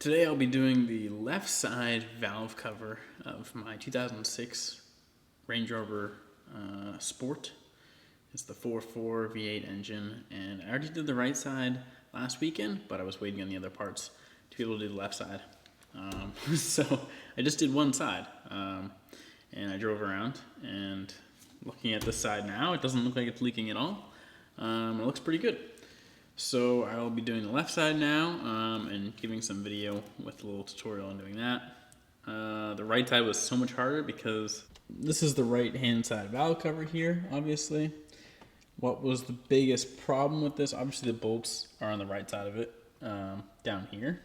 Today I'll be doing the left side valve cover of my 2006 Range Rover Sport. It's the 4.4 V8 engine, and I already did the right side last weekend, but I was waiting on the other parts to be able to do the left side. So I just did one side, and I drove around, and looking at this side now, it doesn't look like it's leaking at all. It looks pretty good. So I will be doing the left side now and giving some video with a little tutorial on doing that. The right side was so much harder because this is the right hand side valve cover here, obviously. What was the biggest problem with this? Obviously the bolts are on the right side of it, down here,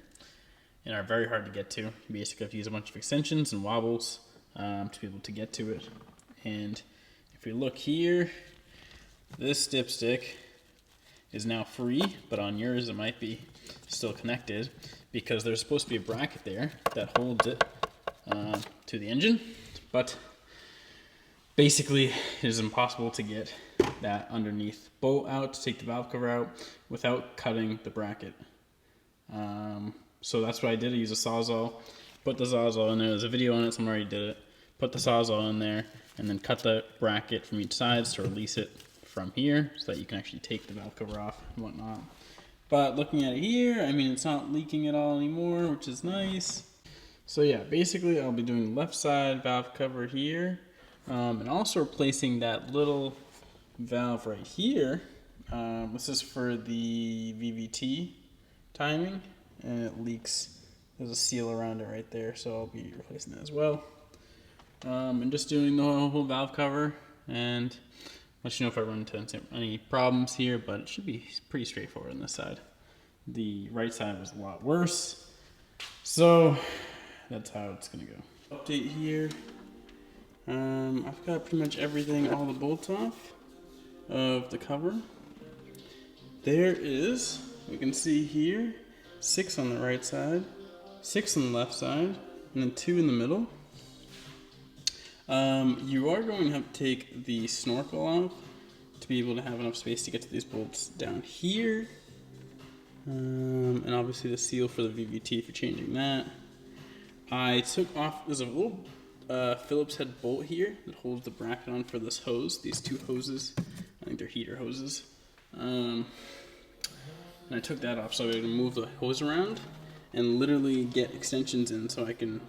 and are very hard to get to. You basically have to use a bunch of extensions and wobbles to be able to get to it. And if we look here, this dipstick is now free, but on yours it might be still connected because there's supposed to be a bracket there that holds it to the engine, but basically it is impossible to get that underneath bolt out to take the valve cover out without cutting the bracket. So that's what I did. I used a Sawzall, put the Sawzall in there. There's a video on it, someone already did it. Put the Sawzall in there and then cut the bracket from each side to release it from here so that you can actually take the valve cover off and whatnot. But looking at it here, I mean, it's not leaking at all anymore, which is nice. So yeah, basically I'll be doing left side valve cover here, and also replacing that little valve right here. This is for the VVT timing, and it leaks. There's a seal around it right there, so I'll be replacing that as well. And just doing the whole valve cover, and let you know if I run into any problems here, but it should be pretty straightforward on this side. The right side was a lot worse, so that's how it's gonna go. Update here. I've got pretty much everything, all the bolts off of the cover. There is, you can see here, 6 on the right side, 6 on the left side, and then 2 in the middle. You are going to have to take the snorkel off to be able to have enough space to get to these bolts down here. And obviously the seal for the VVT for changing that. I took off, there's a little Phillips head bolt here that holds the bracket on for this hose, these 2 hoses. I think they're heater hoses. And I took that off so I can move the hose around and literally get extensions in so I can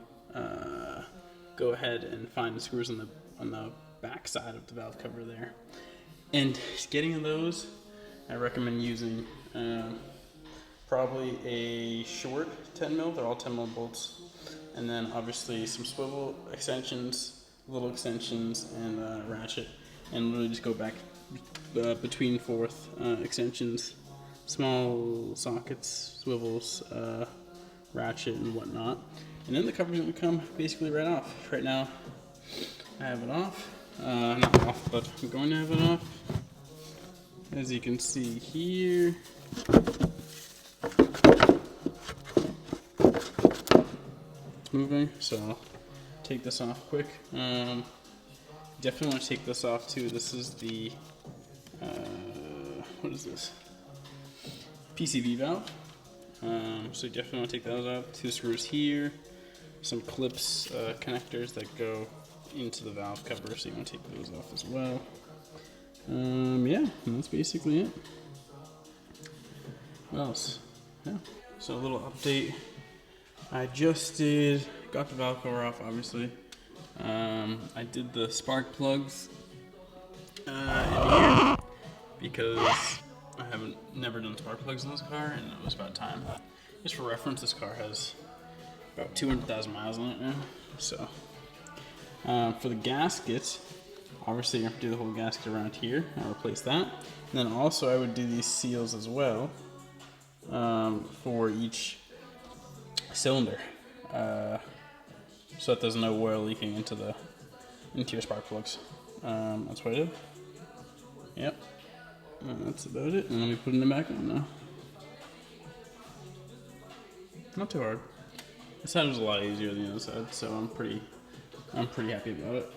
go ahead and find the screws on the back side of the valve cover there. And getting those, I recommend using probably a short 10 mil. They're all 10 mil bolts, and then obviously some swivel extensions, little extensions, and a ratchet, and literally just go back between forth extensions, small sockets, swivels, ratchet, and whatnot. And then the cover's going to come basically right off. Right now, I have it off. Not off, but I'm going to have it off. As you can see here. It's moving, so I'll take this off quick. Definitely want to take this off too. This is the, what is this? PCV valve. So you definitely want to take those out. 2 screws here. Some clips, connectors that go into the valve cover, so you want to take those off as well. Yeah, and that's basically it. What else? Yeah. So a little update. I just got the valve cover off, obviously. I did the spark plugs in here because I never done spark plugs in this car, and it was about time. Just for reference, this car has about 200,000 miles on it now. So for the gasket, obviously you have to do the whole gasket around here. I'll replace that. And then also I would do these seals as well for each cylinder, so that there's no oil leaking into your spark plugs. That's what I did. Yep. And that's about it. And let me put it back on now. Not too hard. This side was a lot easier than the other side, so I'm pretty happy about it.